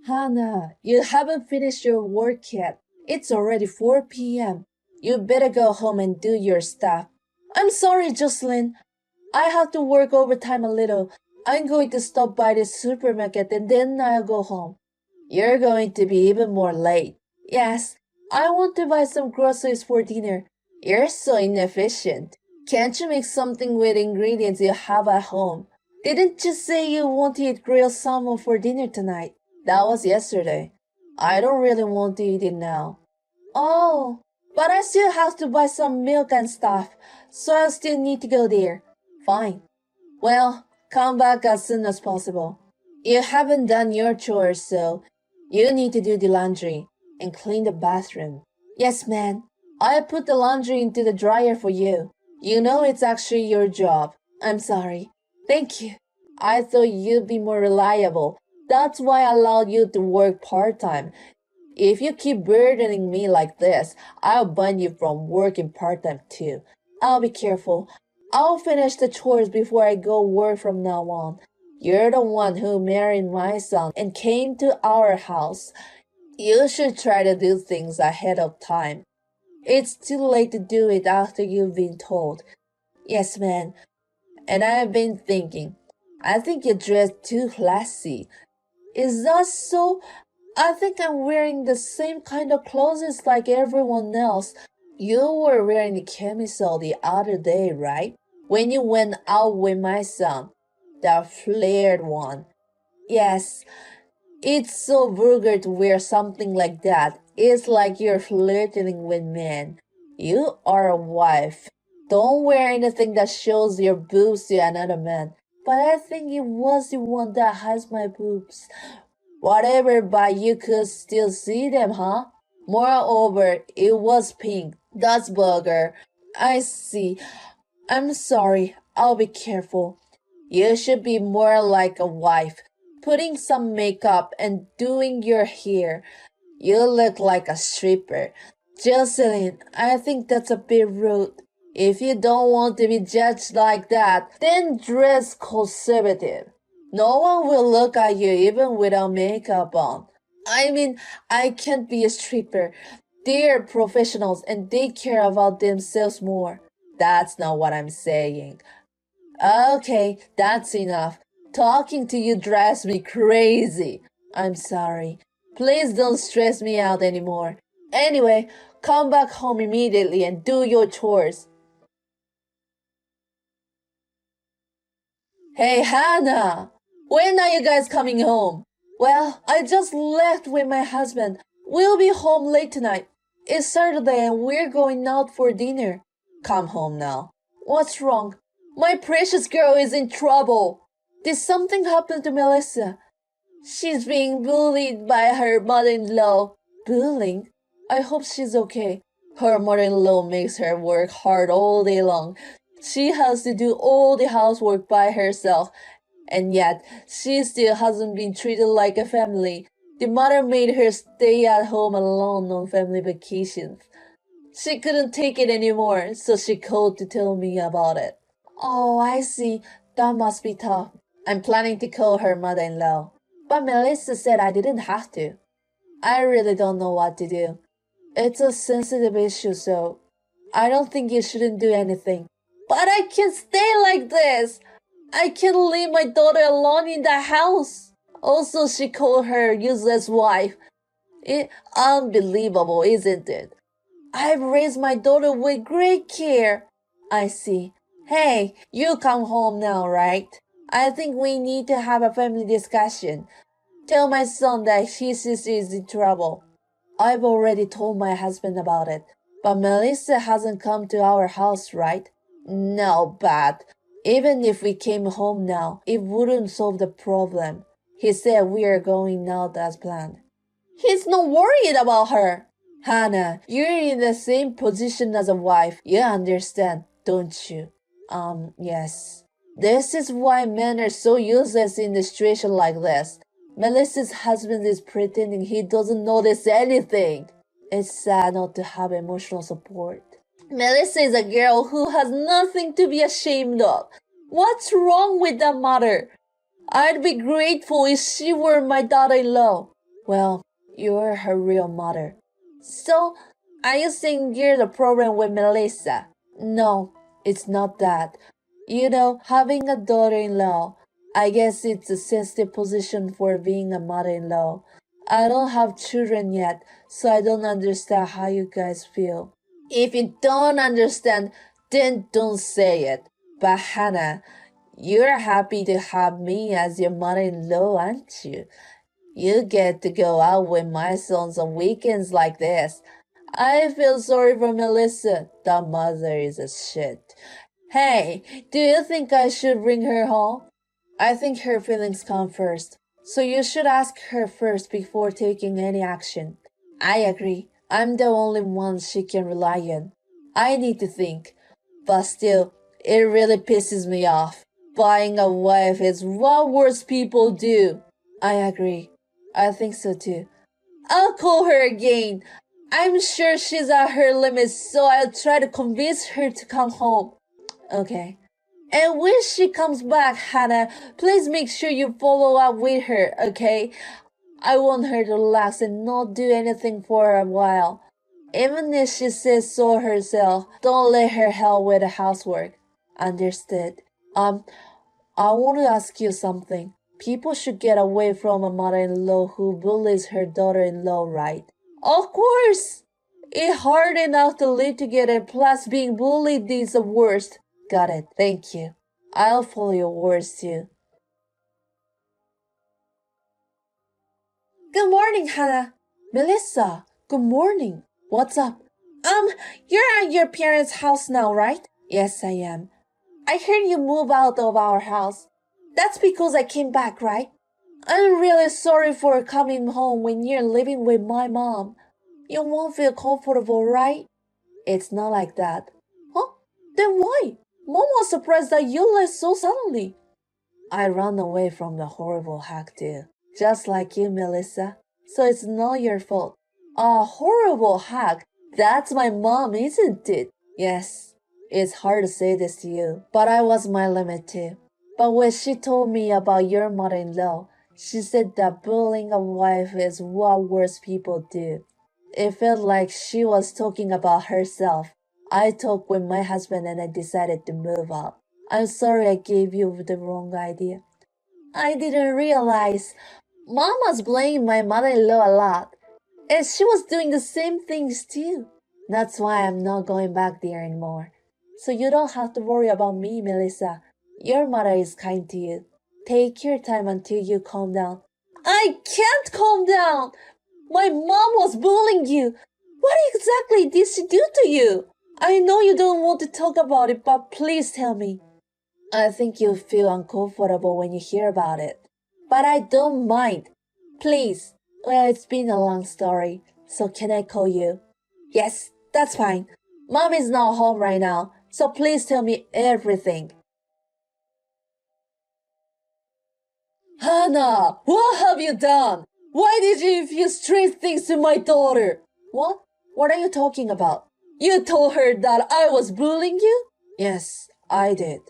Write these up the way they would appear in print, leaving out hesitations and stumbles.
Hannah, you haven't finished your work yet. It's already 4 p.m. You better go home and do your stuff. I'm sorry, Jocelyn. I have to work overtime a little. I'm going to stop by the supermarket and then I'll go home. You're going to be even more late. Yes, I want to buy some groceries for dinner. You're so inefficient. Can't you make something with ingredients you have at home? Didn't you say you want to eat grilled salmon for dinner tonight? That was yesterday. I don't really want to eat it now. Oh, but I still have to buy some milk and stuff, so I'll still need to go there. Fine. Well, come back as soon as possible. You haven't done your chores, so you need to do the laundry and clean the bathroom. Yes, man. I put the laundry into the dryer for you. You know it's actually your job. I'm sorry. Thank you. I thought you'd be more reliable. That's why I allowed you to work part-time. If you keep burdening me like this, I'll ban you from working part-time too. I'll be careful. I'll finish the chores before I go work from now on. You're the one who married my son and came to our house. You should try to do things ahead of time. It's too late to do it after you've been told. Yes, man. And I've been thinking. I think you dress too classy. Is that so? I think I'm wearing the same kind of clothes like everyone else. You were wearing the camisole the other day, right? When you went out with my son. The flared one. Yes, it's so vulgar to wear something like that. It's like you're flirting with men. You are a wife. Don't wear anything that shows your boobs to another man. But I think it was the one that has my boobs. Whatever, but you could still see them, huh? Moreover, it was pink. That's vulgar. I see. I'm sorry. I'll be careful. You should be more like a wife, putting some makeup and doing your hair. You look like a stripper. Jocelyn, I think that's a bit rude. If you don't want to be judged like that, then dress conservative. No one will look at you even without makeup on. I mean, I can't be a stripper. They're professionals and they care about themselves more. That's not what I'm saying. Okay, that's enough. Talking to you drives me crazy. I'm sorry. Please don't stress me out anymore. Anyway, come back home immediately and do your chores. Hey, Hannah! When are you guys coming home? Well, I just left with my husband. We'll be home late tonight. It's Saturday and we're going out for dinner. Come home now. What's wrong? My precious girl is in trouble. Did something happen to Melissa? She's being bullied by her mother-in-law. Bullying? I hope she's okay. Her mother-in-law makes her work hard all day long. She has to do all the housework by herself. And yet, she still hasn't been treated like a family. The mother made her stay at home alone on family vacations. She couldn't take it anymore, so she called to tell me about it. Oh, I see. That must be tough. I'm planning to call her mother-in-law. But Melissa said I didn't have to. I really don't know what to do. It's a sensitive issue, so I don't think you shouldn't do anything. But I can't stay like this. I can't leave my daughter alone in the house. Also, she called her useless wife. Unbelievable, isn't it? I've raised my daughter with great care. I see. Hey, you come home now, right? I think we need to have a family discussion. Tell my son that his sister is in trouble. I've already told my husband about it. But Melissa hasn't come to our house, right? No, but even if we came home now, it wouldn't solve the problem. He said we are going out as planned. He's not worried about her. Hannah, you're in the same position as a wife. You understand, don't you? Yes. This is why men are so useless in a situation like this. Melissa's husband is pretending he doesn't notice anything. It's sad not to have emotional support. Melissa is a girl who has nothing to be ashamed of. What's wrong with that mother? I'd be grateful if she were my daughter-in-law. Well, you're her real mother. So, are you saying you're the problem with Melissa? No, it's not that. You know, having a daughter-in-law, I guess it's a sensitive position for being a mother-in-law. I don't have children yet, so I don't understand how you guys feel. If you don't understand, then don't say it. But Hannah, you're happy to have me as your mother-in-law, aren't you? You get to go out with my sons on weekends like this. I feel sorry for Melissa. That mother is a shit. Hey, do you think I should bring her home? I think her feelings come first. So you should ask her first before taking any action. I agree. I'm the only one she can rely on. I need to think. But still, it really pisses me off. Buying a wife is what worse people do. I agree. I think so too. I'll call her again. I'm sure she's at her limits, so I'll try to convince her to come home. Okay. And when she comes back, Hannah, please make sure you follow up with her, okay? I want her to relax and not do anything for a while. Even if she says so herself, don't let her help with the housework. Understood. I want to ask you something. People should get away from a mother-in-law who bullies her daughter-in-law, right? Of course! It's hard enough to live together, plus being bullied is the worst. Got it, thank you. I'll follow your words too. Good morning, Hannah. Melissa, good morning. What's up? You're at your parents' house now, right? Yes, I am. I heard you move out of our house. That's because I came back, right? I'm really sorry for coming home when you're living with my mom. You won't feel comfortable, right? It's not like that. Huh? Then why? Mom was surprised that you left so suddenly. I ran away from the horrible hack too. Just like you, Melissa. So it's not your fault. A horrible hack? That's my mom, isn't it? Yes. It's hard to say this to you, but I was my limit too. But when she told me about your mother-in-law, she said that bullying a wife is what worse people do. It felt like she was talking about herself. I talked with my husband and I decided to move out. I'm sorry I gave you the wrong idea. I didn't realize. Mom was blaming my mother-in-law a lot. And she was doing the same things too. That's why I'm not going back there anymore. So you don't have to worry about me, Melissa. Your mother is kind to you. Take your time until you calm down. I can't calm down! My mom was bullying you. What exactly did she do to you? I know you don't want to talk about it, but please tell me. I think you'll feel uncomfortable when you hear about it. But I don't mind. Please. Well, it's been a long story, so can I call you? Yes, that's fine. Mom is not home right now, so please tell me everything. Hannah, what have you done? Why did you refuse strange things to my daughter? What? What are you talking about? You told her that I was bullying you? Yes, I did.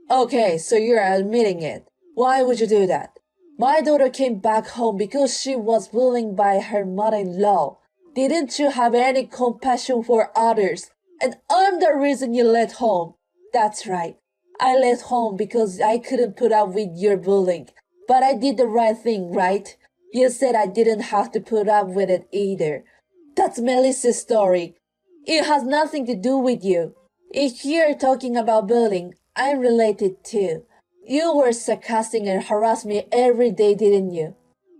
Okay, so you're admitting it. Why would you do that? My daughter came back home because she was bullied by her mother-in-law. Didn't you have any compassion for others? And I'm the reason you left home. That's right. I left home because I couldn't put up with your bullying. But I did the right thing, right? You said I didn't have to put up with it either. That's Melissa's story. It has nothing to do with you. If you're talking about bullying, I'm related too. You were sarcastic and harassed me every day, didn't you?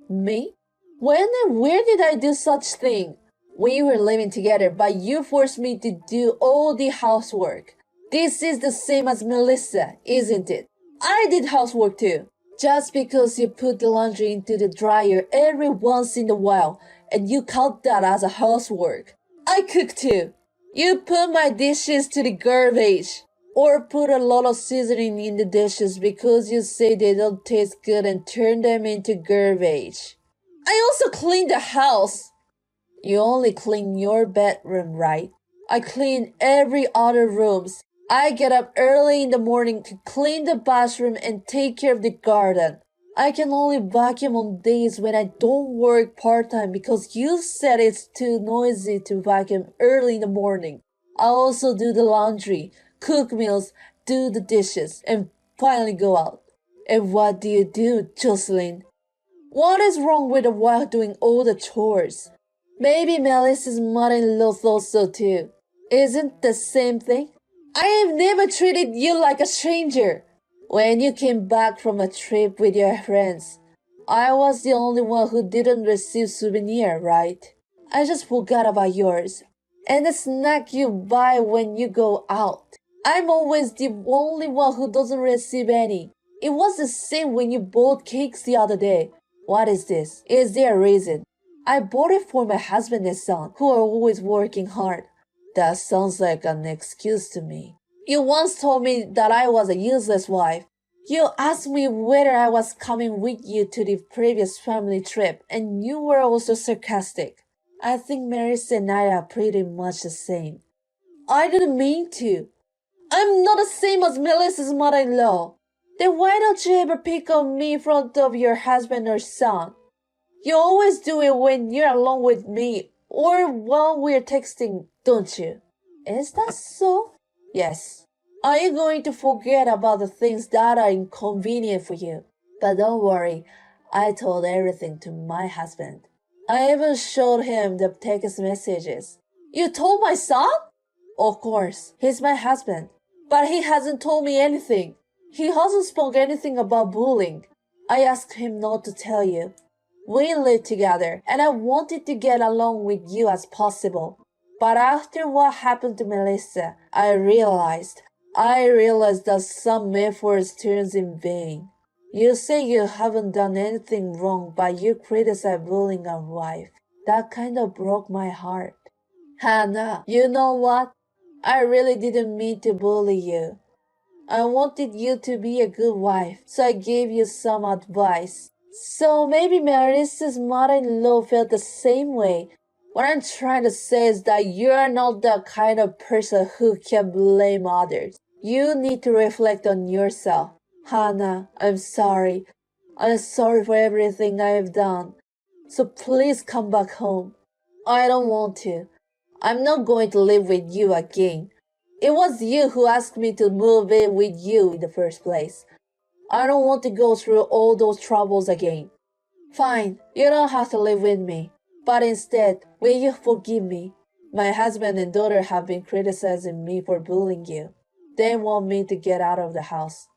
Me? When and where did I do such thing? We were living together, but you forced me to do all the housework. This is the same as Melissa, isn't it? I did housework too. Just because you put the laundry into the dryer every once in a while, and you count that as a housework. I cook too. You put my dishes to the garbage. Or put a lot of seasoning in the dishes because you say they don't taste good and turn them into garbage. I also clean the house. You only clean your bedroom, right? I clean every other rooms. I get up early in the morning to clean the bathroom and take care of the garden. I can only vacuum on days when I don't work part-time because you said it's too noisy to vacuum early in the morning. I also do the laundry, cook meals, do the dishes, and finally go out. And what do, Jocelyn? What is wrong with a wife doing all the chores? Maybe Melissa's mother-in-law thought so too. Isn't the same thing? I have never treated you like a stranger. When you came back from a trip with your friends, I was the only one who didn't receive souvenir, right? I just forgot about yours. And the snack you buy when you go out. I'm always the only one who doesn't receive any. It was the same when you bought cakes the other day. What is this? Is there a reason? I bought it for my husband and son, who are always working hard. That sounds like an excuse to me. You once told me that I was a useless wife. You asked me whether I was coming with you to the previous family trip, and you were also sarcastic. I think Marissa and I are pretty much the same. I didn't mean to. I'm not the same as Melissa's mother-in-law. Then why don't you ever pick on me in front of your husband or son? You always do it when you're alone with me or while we're texting, don't you? Is that so? Yes. Are you going to forget about the things that are inconvenient for you? But don't worry, I told everything to my husband. I even showed him the text messages. You told my son? Of course, he's my husband. But he hasn't told me anything. He hasn't spoken anything about bullying. I asked him not to tell you. We live together, and I wanted to get along with you as possible. But after what happened to Melissa, I realized that some efforts turns in vain. You say you haven't done anything wrong, but you criticize bullying our wife. That kind of broke my heart. Hannah, you know what? I really didn't mean to bully you. I wanted you to be a good wife, so I gave you some advice. So maybe Marissa's mother-in-law felt the same way. What I'm trying to say is that you're not the kind of person who can blame others. You need to reflect on yourself. Hannah, I'm sorry. I'm sorry for everything I have done. So please come back home. I don't want to. I'm not going to live with you again. It was you who asked me to move in with you in the first place. I don't want to go through all those troubles again. Fine, you don't have to live with me. But instead, will you forgive me? My husband and daughter have been criticizing me for bullying you. They want me to get out of the house.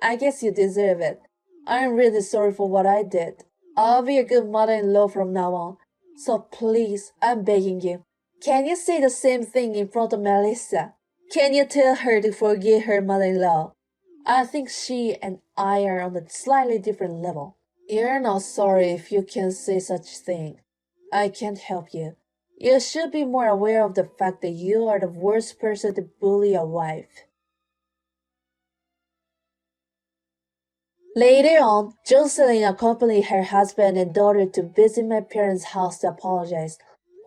I guess you deserve it. I'm really sorry for what I did. I'll be a good mother-in-law from now on. So please, I'm begging you. Can you say the same thing in front of Melissa? Can you tell her to forgive her mother-in-law? I think she and I are on a slightly different level. You're not sorry if you can say such thing. I can't help you. You should be more aware of the fact that you are the worst person to bully a wife. Later on, Jocelyn accompanied her husband and daughter to visit my parents' house to apologize.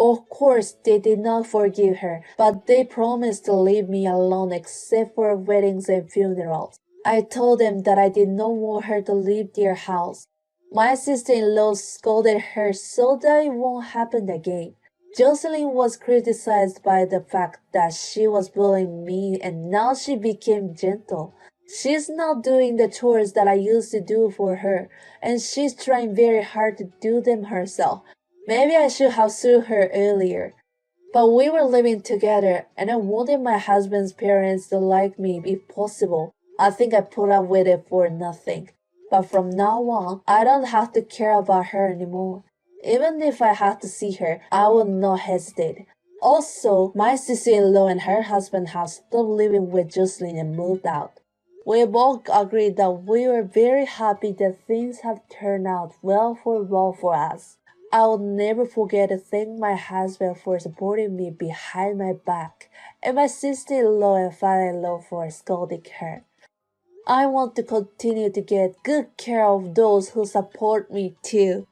Of course, they did not forgive her, but they promised to leave me alone except for weddings and funerals. I told them that I did not want her to leave their house. My sister-in-law scolded her so that it won't happen again. Jocelyn was criticized by the fact that she was bullying me and now she became gentle. She's not doing the chores that I used to do for her, and she's trying very hard to do them herself. Maybe I should have sued her earlier. But we were living together, and I wanted my husband's parents to like me if possible. I think I put up with it for nothing. But from now on, I don't have to care about her anymore. Even if I had to see her, I would not hesitate. Also, my sister-in-law and her husband have stopped living with Jocelyn and moved out. We both agreed that we were very happy that things have turned out well for us. I will never forget to thank my husband for supporting me behind my back, and my sister-in-law and father-in-law for scolding her. I want to continue to get good care of those who support me too.